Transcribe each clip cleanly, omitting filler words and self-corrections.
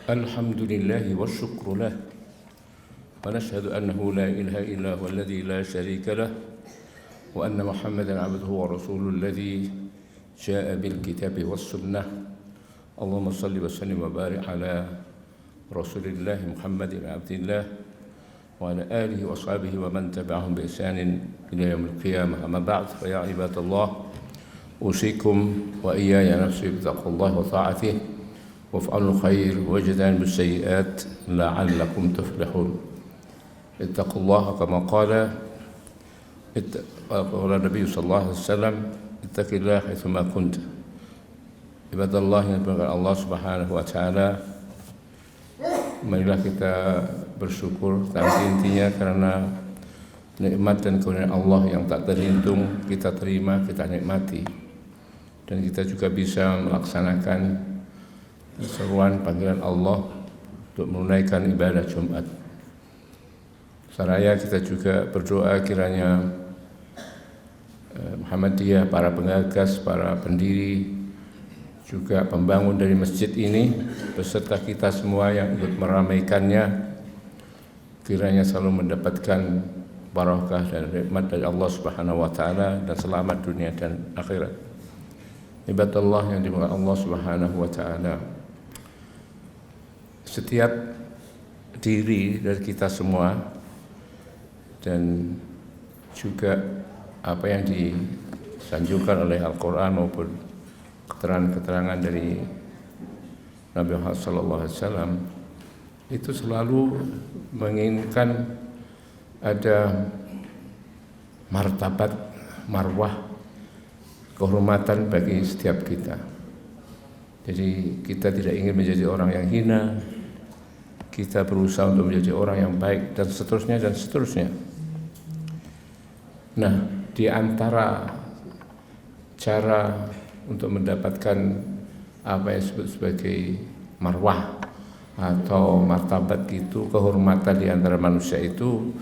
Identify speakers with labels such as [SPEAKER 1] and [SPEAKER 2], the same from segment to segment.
[SPEAKER 1] الحمد لله والشكر له ونشهد أنه لا إله إلا هو الذي لا شريك له وأن محمدا عبده ورسوله الذي جاء بالكتاب والسنة. اللهم صل وسلم وبارك على رسول الله محمد بن عبد الله وعلى آله وأصحابه ومن تبعهم بإحسان إلى يوم القيامة. أما بعد فيا عباد الله أوصيكم وإياي نفسي بتقوى الله وطاعته وافعلوا الخير واجتنبوا السيئات لعلكم تفلحون. اتقوا الله كما قال النبي صلى الله عليه وسلم اتق الله حيثما كنت. عباد الله yang dimuliakan Allah Subhanahu wa taala, marilah kita bersyukur tapi intinya karena nikmat dan karunia Allah yang tak terhitung kita terima, kita nikmati, dan kita juga bisa melaksanakan seruan panggilan Allah untuk menunaikan ibadah Jumat. Seraya kita juga berdoa kiranya Muhammadiyah, para pengagas, para pendiri, juga pembangun dari masjid ini beserta kita semua yang ikut meramaikannya, kiranya selalu mendapatkan barakah dan nikmat dari Allah Subhanahu wa taala dan selamat dunia dan akhirat. Ibadallah yang dimuliakan Allah Subhanahu wa taala, setiap diri dari kita semua dan juga apa yang disanjungkan oleh Al-Quran maupun keterangan-keterangan dari Nabi Muhammad SAW itu selalu menginginkan ada martabat, marwah, kehormatan bagi setiap kita. Jadi kita tidak ingin menjadi orang yang hina, kita berusaha untuk menjadi orang yang baik dan seterusnya dan seterusnya. Nah, di antara cara untuk mendapatkan apa yang disebut sebagai marwah atau martabat itu, kehormatan di antara manusia itu,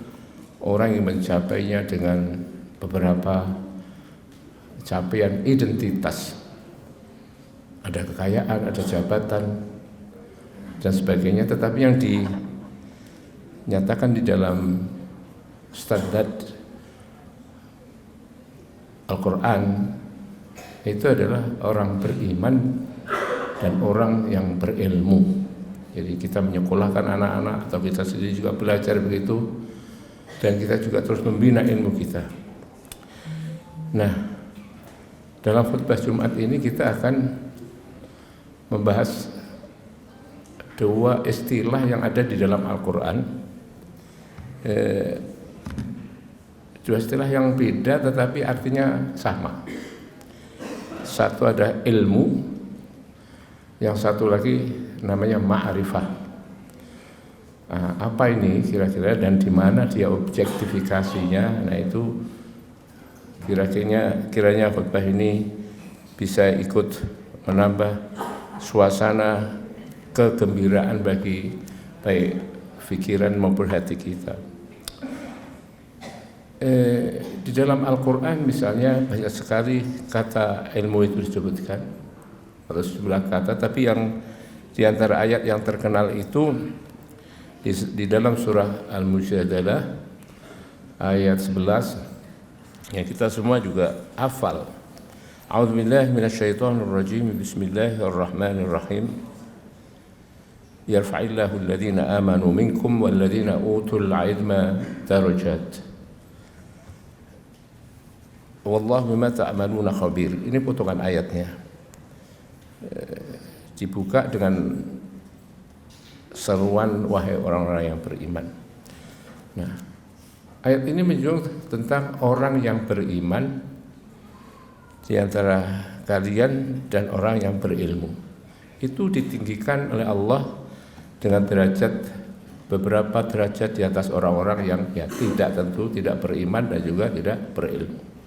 [SPEAKER 1] orang yang mencapainya dengan beberapa capaian identitas. Ada kekayaan, ada jabatan dan sebagainya, tetapi yang dinyatakan di dalam standar Al-Quran itu adalah orang beriman dan orang yang berilmu. Jadi kita menyekolahkan anak-anak atau kita sendiri juga belajar begitu, dan kita juga terus membina ilmu kita. Nah, dalam khutbah Jumat ini kita akan membahas dua istilah yang ada di dalam Al-Quran, dua istilah yang beda tetapi artinya sama. Satu ada ilmu, yang satu lagi namanya ma'rifah. Apa ini kira-kira dan di mana dia objektifikasinya? Nah, itu kiranya khutbah ini bisa ikut menambah suasana kegembiraan bagi baik pikiran maupun hati kita. Di dalam Al-Quran misalnya banyak sekali kata ilmu itu disebutkan atau sejumlah kata, tapi yang di antara ayat yang terkenal itu di dalam surah Al-Mujadalah ayat 11 yang kita semua juga hafal. A'udzubillahi minasyaitonirrajim. Bismillahirrahmanirrahim. Yarfa'illahu alladhina amanu minkum walladhina utul ilma darajat. Wallahu bima ta'maluna khabir. Ini potongan ayatnya. Dibuka dengan seruan wahai orang-orang yang beriman. Nah, ayat ini menyinggung tentang orang yang beriman di antara kalian dan orang yang berilmu. Itu ditinggikan oleh Allah dengan derajat, beberapa derajat di atas orang-orang yang tentu tidak beriman dan juga tidak berilmu.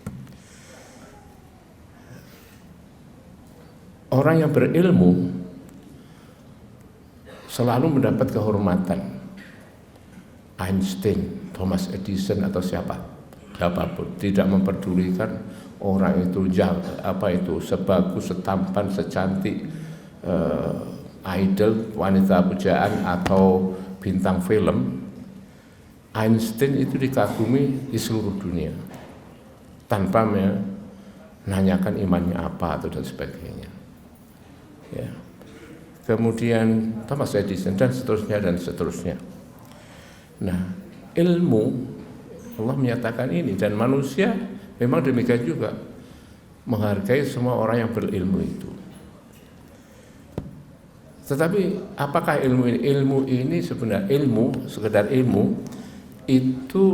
[SPEAKER 1] Orang yang berilmu selalu mendapat kehormatan. Einstein, Thomas Edison atau siapapun tidak memperdulikan orang itu sebagus, setampan, secantik idol, wanita pujaan atau bintang film, Einstein itu dikagumi di seluruh dunia tanpa menanyakan imannya apa atau dan sebagainya. Ya. Kemudian Thomas Edison dan seterusnya dan seterusnya. Nah, ilmu Allah menyatakan ini, dan manusia memang demikian juga menghargai semua orang yang berilmu itu. Tetapi apakah ilmu ini? Ilmu ini sebenarnya sekedar ilmu itu,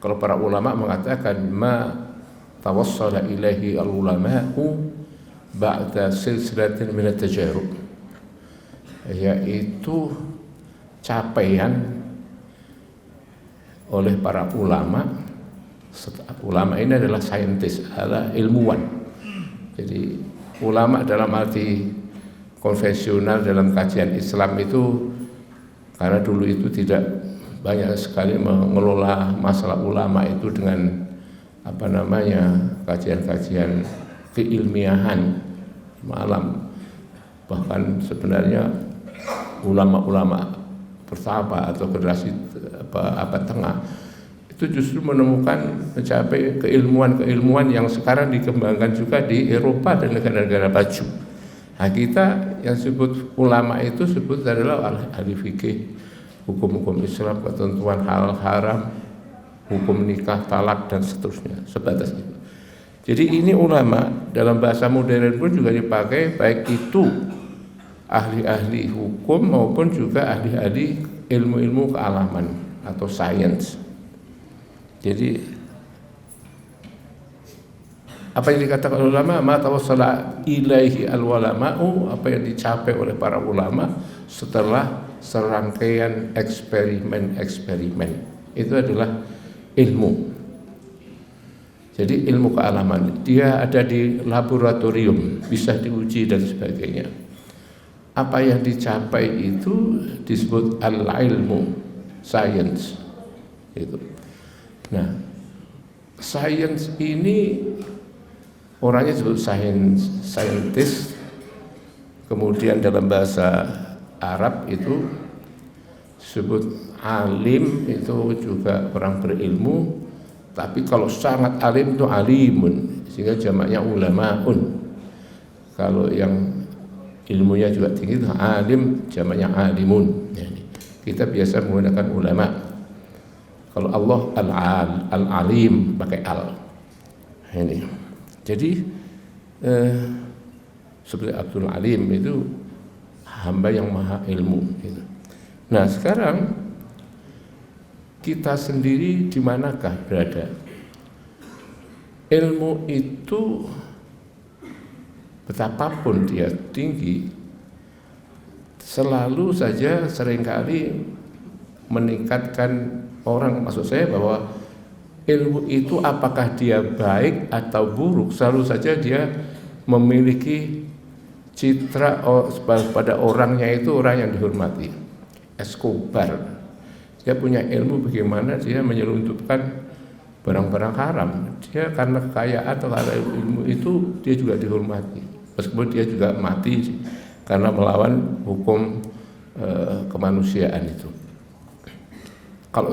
[SPEAKER 1] kalau para ulama mengatakan ma tawassala ilaihi al-ulama'u ba'da silsilatin min at-tajarub, yaitu capaian oleh para ulama. Ulama ini adalah saintis, adalah ilmuwan. Jadi ulama dalam arti konvensional dalam kajian Islam itu, karena dulu itu tidak banyak sekali mengelola masalah ulama itu dengan kajian-kajian keilmiahan malam. Bahkan sebenarnya ulama-ulama pertama atau generasi abad tengah itu justru mencapai keilmuan yang sekarang dikembangkan juga di Eropa dan negara-negara maju. Nah, kita yang sebut ulama itu sebut adalah ahli fikih, hukum-hukum Islam, ketentuan halal haram, hukum nikah, talak dan seterusnya, sebatas itu. Jadi ini ulama dalam bahasa modern pun juga dipakai, baik itu ahli-ahli hukum maupun juga ahli-ahli ilmu-ilmu kealaman atau sains. Jadi apa yang dikatakan ulama, ma tawassala ilaihi al-ulama'u, apa yang dicapai oleh para ulama setelah serangkaian eksperimen, itu adalah ilmu. Jadi ilmu kealaman, dia ada di laboratorium, bisa diuji dan sebagainya. Apa yang dicapai itu disebut al-ilmu, science. Itu. Nah, science ini orangnya disebut scientist. Kemudian dalam bahasa Arab itu disebut alim, itu juga orang berilmu. Tapi kalau sangat alim itu alimun, sehingga jamaknya ulamaun. Kalau yang ilmunya juga tinggi itu alim, jamaknya alimun. Kita biasa menggunakan ulama. Kalau Allah al-alim pakai al. Ini. Jadi seperti Abdul Alim itu hamba yang maha ilmu. Gitu. Nah, sekarang kita sendiri di manakah berada? Ilmu itu betapapun dia tinggi, selalu saja seringkali meningkatkan orang. Maksud saya bahwa ilmu itu apakah dia baik atau buruk, selalu saja dia memiliki citra pada orangnya itu orang yang dihormati. Escobar, dia punya ilmu bagaimana dia menyelundupkan barang-barang haram. Dia karena kekayaan atau karena ilmu itu dia juga dihormati. Meskipun dia juga mati karena melawan hukum kemanusiaan itu. Kalau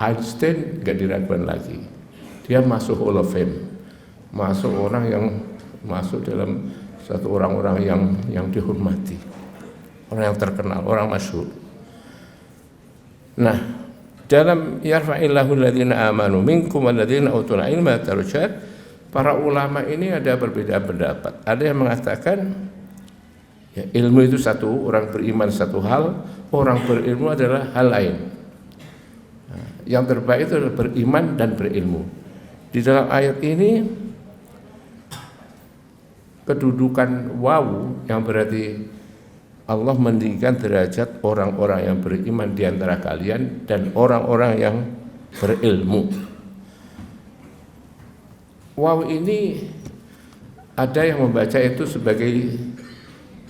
[SPEAKER 1] Einstein nggak diragukan lagi, dia masuk Hall of Fame, masuk orang yang masuk dalam satu orang-orang yang dihormati, orang yang terkenal, orang masyhur. Nah, dalam yarfa'illahu alladhina amanu minkum walladhina utul ilma darajat, para ulama ini ada berbeda pendapat. Ada yang mengatakan ya, ilmu itu satu, orang beriman satu hal, orang berilmu adalah hal lain. Nah, yang terbaik itu adalah beriman dan berilmu. Di dalam ayat ini kedudukan wawu yang berarti Allah meninggikan derajat orang-orang yang beriman di antara kalian dan orang-orang yang berilmu. Wow, ini ada yang membaca itu sebagai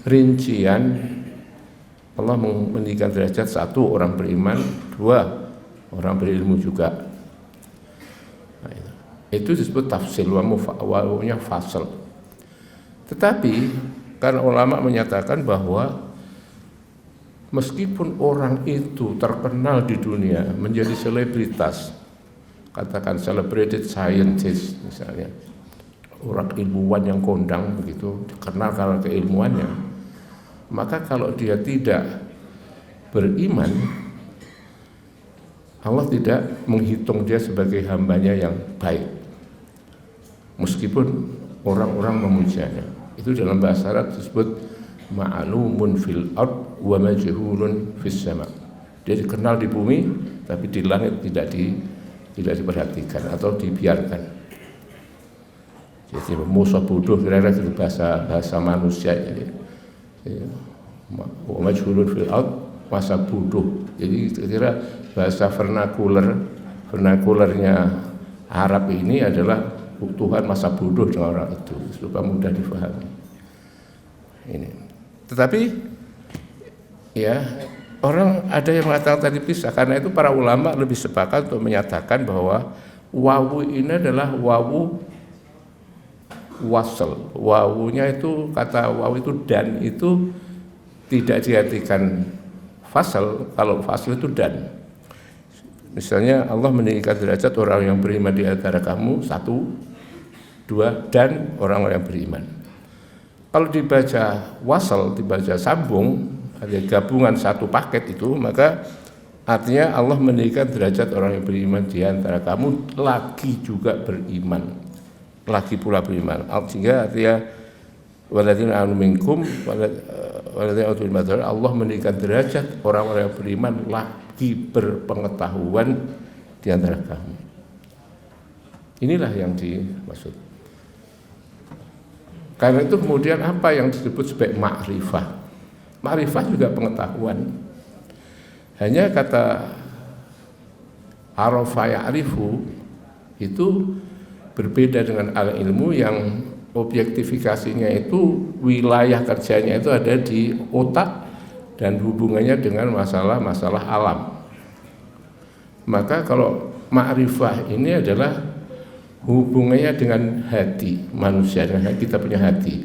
[SPEAKER 1] rincian Allah meninggikan derajat satu orang beriman, dua orang berilmu juga. Nah, itu disebut tafsil, wawunya fasal. Tetapi Karena ulama menyatakan bahwa meskipun orang itu terkenal di dunia, menjadi selebritas, katakan celebrated scientist misalnya, orang ilmuwan yang kondang begitu, dikenal karena keilmuannya, maka kalau dia tidak beriman, Allah tidak menghitung dia sebagai hambanya yang baik, meskipun orang-orang memujanya. Itu dalam bahasa Arab disebut ma'lumun fil ard wa majhulun fis sama. Dia dikenal di bumi, tapi di langit tidak diperhatikan atau dibiarkan. Jadi musuh bodoh kira-kira itu bahasa manusia. Jadi wa majhulun fil ard, masa bodoh. Jadi kira-kira bahasa vernakulernya Arab ini adalah Tuhan masa bodoh dengan orang itu, supaya mudah difahami. Ini. Tetapi ya, orang ada yang mengatakan tadi pisah, karena itu para ulama lebih sepakat untuk menyatakan bahwa wawu ini adalah wawu wasl. Wawunya itu, kata wawu itu dan itu tidak diartikan fasal. Kalau fasal itu dan. Misalnya Allah meninggikan derajat orang yang beriman di antara kamu, 1, 2, dan orang-orang yang beriman. Kalau dibaca wasal, dibaca sambung, ada gabungan satu paket itu, maka artinya Allah meninggikan derajat orang yang beriman di antara kamu, lagi juga beriman, lagi pula beriman. Sehingga artinya walladzina amanu minkum walladzina utul ilma, Allah meninggikan derajat orang-orang yang beriman lagi berpengetahuan di antara kamu. Inilah yang dimaksud. Karena itu kemudian apa yang disebut sebagai ma'rifah? Ma'rifah juga pengetahuan. Hanya kata arafa ya'rifu itu berbeda dengan al-ilmu yang objektifikasinya itu, wilayah kerjanya itu ada di otak dan hubungannya dengan masalah-masalah alam. Maka kalau ma'rifah ini adalah hubungannya dengan hati manusia, dengan kita punya hati.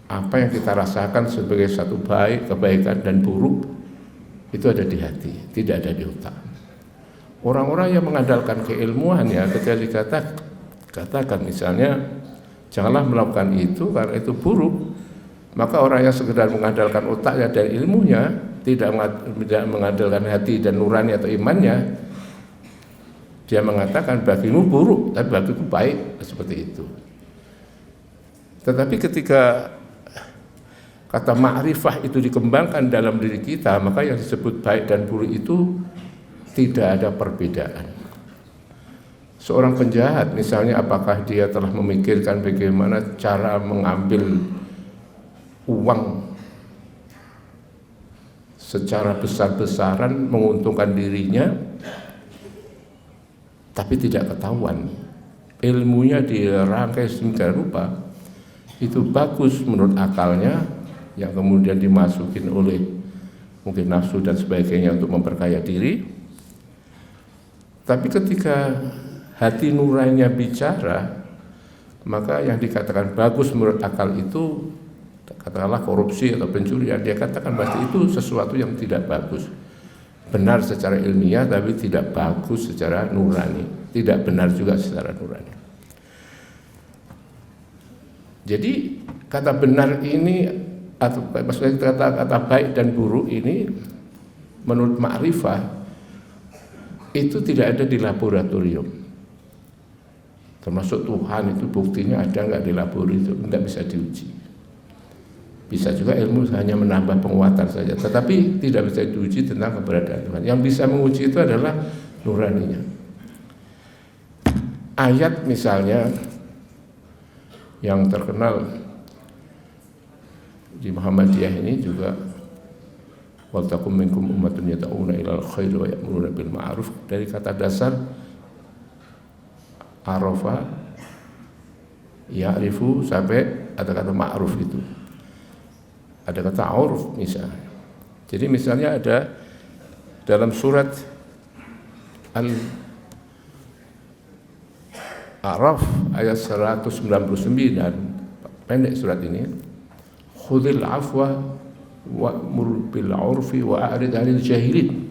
[SPEAKER 1] Apa yang kita rasakan sebagai satu kebaikan dan buruk itu ada di hati, tidak ada di otak. Orang-orang yang mengandalkan keilmuannya, ketika dikatakan misalnya janganlah melakukan itu karena itu buruk, maka orang yang sekedar mengandalkan otaknya dan ilmunya, tidak mengandalkan hati dan nurani atau imannya, dia mengatakan bagimu buruk, tapi bagiku baik, seperti itu. Tetapi ketika kata ma'rifah itu dikembangkan dalam diri kita, maka yang disebut baik dan buruk itu tidak ada perbedaan. Seorang penjahat misalnya, apakah dia telah memikirkan bagaimana cara mengambil uang secara besar-besaran menguntungkan dirinya, tapi tidak ketahuan. Ilmunya dirangkai sedemikian rupa, itu bagus menurut akalnya, yang kemudian dimasukin oleh mungkin nafsu dan sebagainya untuk memperkaya diri. Tapi ketika hati nuraninya bicara, maka yang dikatakan bagus menurut akal itu, katakanlah korupsi atau pencurian, dia katakan pasti itu sesuatu yang tidak bagus. Benar secara ilmiah tapi tidak bagus secara nurani, tidak benar juga secara nurani. Jadi kata benar ini, atau maksudnya kata baik dan buruk ini menurut ma'rifah itu tidak ada di laboratorium. Termasuk Tuhan itu buktinya ada nggak di laboratorium, nggak bisa diuji. Bisa juga ilmu hanya menambah penguatan saja, tetapi tidak bisa diuji tentang keberadaan Tuhan. Yang bisa menguji itu adalah nuraninya. Ayat misalnya yang terkenal di Muhammadiyah ini juga, wal takum minkum ummatun yad'una ilal khairi wa ya'muruna bil ma'ruf, dari kata dasar arafa ya'rifu sampai ada kata ma'ruf itu. Ada kata urf misalnya. Jadi misalnya ada dalam surat Al-A'raf ayat 199, pendek surat ini, khudhil afwa wa'mur bil 'urfi wa'rid 'anil jahilin.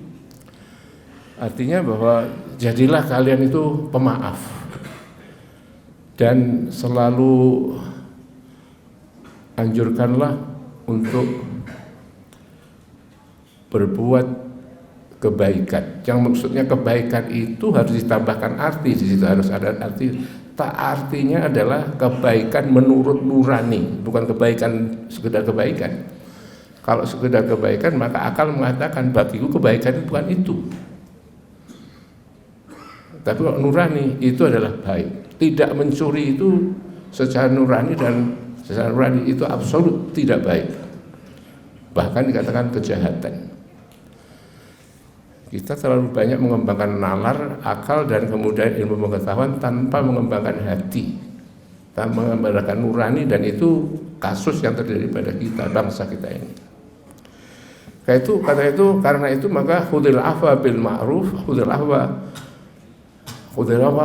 [SPEAKER 1] Artinya bahwa jadilah kalian itu pemaaf dan selalu anjurkanlah untuk berbuat kebaikan. Yang maksudnya kebaikan itu harus ditambahkan arti, di situ harus ada arti. Artinya adalah kebaikan menurut nurani, bukan kebaikan sekedar kebaikan. Kalau sekedar kebaikan maka akal mengatakan bagiku kebaikan bukan itu. Tapi kalau nurani itu adalah baik. Tidak mencuri itu secara nurani dan secara nurani itu absolut tidak baik. Bahkan dikatakan kejahatan. Kita terlalu banyak mengembangkan nalar, akal dan kemudian ilmu pengetahuan tanpa mengembangkan hati, tanpa mengembangkan nurani, dan itu kasus yang terjadi pada kita, bangsa kita ini. Karena itu maka khudhil afwa bil ma'ruf, khudhil afwa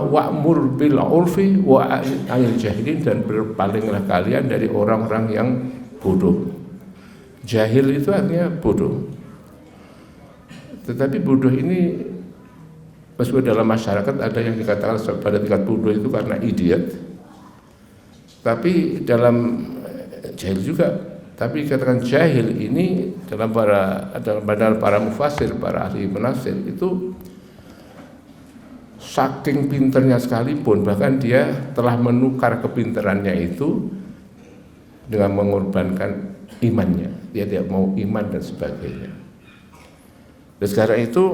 [SPEAKER 1] wa'mur bil 'urfi wa'anil jahilin, dan berpalinglah kalian dari orang-orang yang bodoh. Jahil itu artinya bodoh. Tetapi bodoh ini meskipun dalam masyarakat ada yang dikatakan pada tingkat bodoh itu karena idiot, tapi dalam jahil juga. Tapi dikatakan jahil ini dalam para mufasir, para ahli penafsir itu saking pinternya sekalipun, bahkan dia telah menukar kepinterannya itu dengan mengorbankan imannya. Dia tidak mau iman dan sebagainya. Dan sekarang itu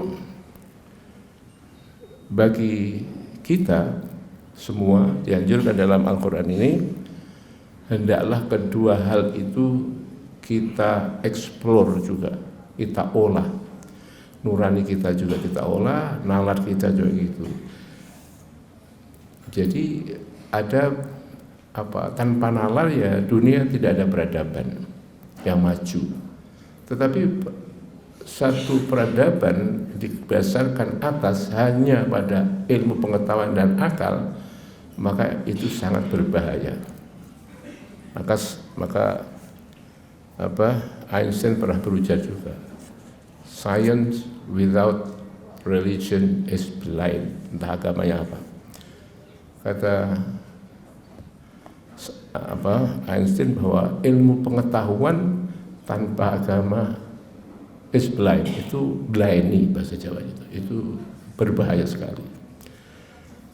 [SPEAKER 1] bagi kita semua dianjurkan dalam Al-Quran ini, hendaklah kedua hal itu kita eksplor juga, kita olah. Nurani kita juga kita olah, nalar kita juga gitu. Jadi ada tanpa nalar ya dunia tidak ada peradaban yang maju. Tetapi satu peradaban didasarkan atas hanya pada ilmu pengetahuan dan akal, maka itu sangat berbahaya. Maka Einstein pernah berujar juga, science without religion is blind. Entah agamanya apa. Kata Einstein bahwa ilmu pengetahuan tanpa agama is blind, itu blind bahasa Jawa itu berbahaya sekali.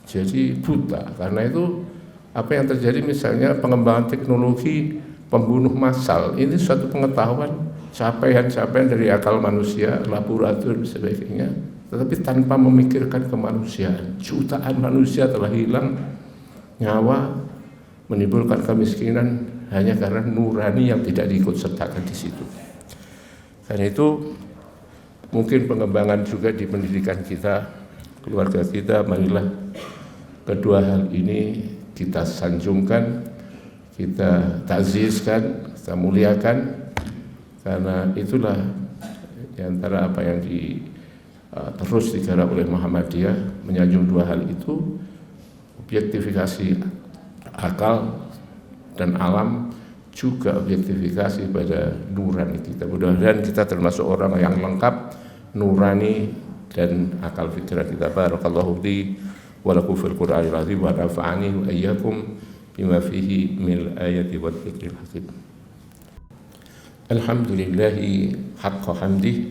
[SPEAKER 1] Jadi buta. Karena itu apa yang terjadi misalnya pengembangan teknologi pembunuh massal, ini suatu pengetahuan, capaian-capaian dari akal manusia, laboratorium dan sebagainya, tetapi tanpa memikirkan kemanusiaan. Jutaan manusia telah hilang nyawa, menimbulkan kemiskinan hanya karena nurani yang tidak diikut sertakan di situ. Karena itu mungkin pengembangan juga di pendidikan kita, keluarga kita, marilah kedua hal ini kita sanjungkan, kita takzizkan, kita muliakan, karena itulah di antara apa yang terus digarap oleh Muhammadiyah, menyanjung dua hal itu, objektifikasi akal dan alam, juga objektifikasi pada nurani kita. Mudah-mudahan kita termasuk orang yang lengkap nurani dan akal pikiran kita. Barakallahu li wa lakum fil Qur'anil azim wa nafa'ani wa iyyakum bima fihi min ayati wa dzikril hakim. Alhamdulillahi haqqa hamdih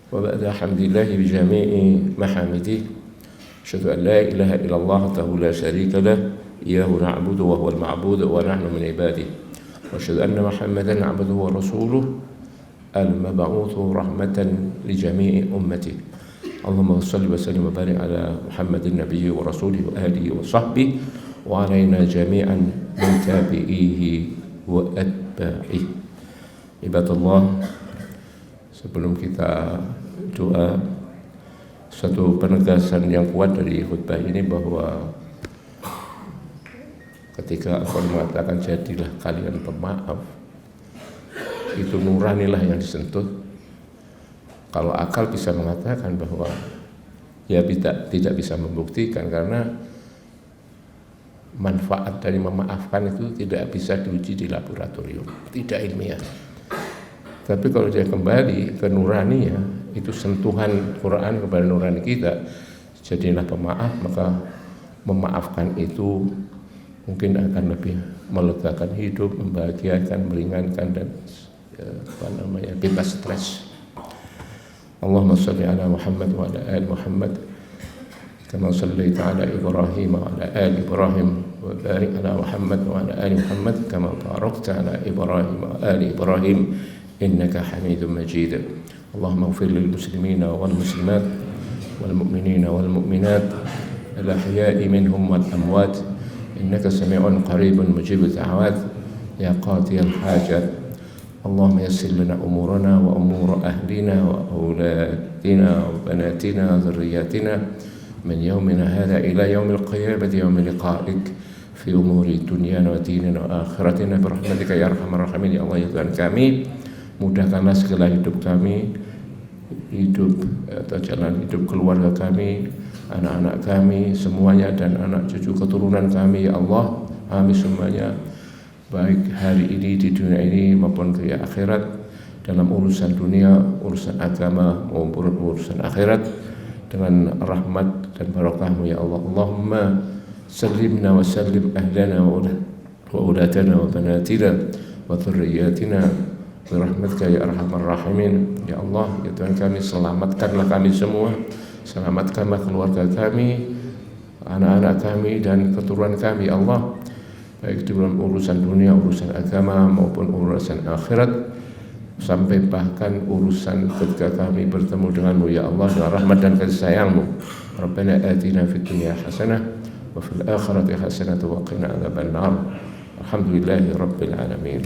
[SPEAKER 1] wa ba'da hamdillahi bi jami'i mahamidih. Asyhadu an la ilaha illallah wahdahu la syarika lah, iyyahu na'budu wa huwal ma'bud wa nahnu min ibadihi. Wa asyhadu anna Muhammadan 'abduhu wa rasuluhu al-mab'uts rahmatan li jami'i ummati. Allahumma shalli wa sallim wa barik ala Muhammadin nabiyyi wa rasulihi wa alihi wa sahbihi wa alaina jami'an min tabi'ihi wa atba'ihi. Ibadallah, sebelum kita doa, satu penegasan yang kuat dari khutbah ini bahwa ketika Allah mengatakan jadilah kalian pemaaf, itu nuranilah yang disentuh. Kalau akal bisa mengatakan bahwa ya tidak bisa membuktikan, karena manfaat dari memaafkan itu tidak bisa diuji di laboratorium, tidak ilmiah. Tapi kalau dia kembali ke nurani ya, itu sentuhan Quran kepada nurani kita, jadilah pemaaf, maka memaafkan itu mungkin akan lebih melegakan hidup, membahagiakan, meringankan dan bebas stres. Allahumma shalli ala Muhammad wa ala ali Muhammad kama shallaita ala Ibrahim wa ala ali Ibrahim wa barik ala Muhammad wa ala ali Muhammad kama barakta ala Ibrahim wa ali Ibrahim innaka Hamidum Majid. Allahumma ighfir lil muslimina wal muslimat wal mu'minina wal mu'minat al ahya'i minhum wal amwat innaka sami'un qaribun mujibud da'awat ya qadiyal hajat. Allahumma yassir lana umurana wa umur ahlina wa auladina wa banatina wa dhurriyyatina min yawmina hadha ila yawmil qiyamati yawmi liqa'ik fi umuri dunyana wa dinina wa akhiratina birahmatika ya arhamar rahimin. Ya Allah ya Tuhan kami, mudahkanlah segala hidup kami, hidup atau jalan hidup keluarga kami, anak-anak kami semuanya dan anak cucu keturunan kami ya Allah, kami semuanya baik hari ini di dunia ini maupun di akhirat, dalam urusan dunia, urusan agama maupun urusan akhirat, dengan rahmat dan barakahmu ya Allah. Allahumma sallimna wa sallim ahlana wa ulatana wa banatina wa dhurriyyatina birahmatika ya arhamar rahimin. Ya Allah ya Tuhan kami, selamatkanlah kami semua, selamatkanlah keluarga kami, anak-anak kami dan keturunan kami ya Allah, baik dalam urusan dunia, urusan agama maupun urusan akhirat, sampai bahkan urusan ketika kami bertemu denganmu ya Allah dengan rahmat dan kasih sayangmu. Rabbana atina fid dunya hasanah wa fil akhirati hasanah wa qina adzabannar. Alhamdulillahi rabbil alamin.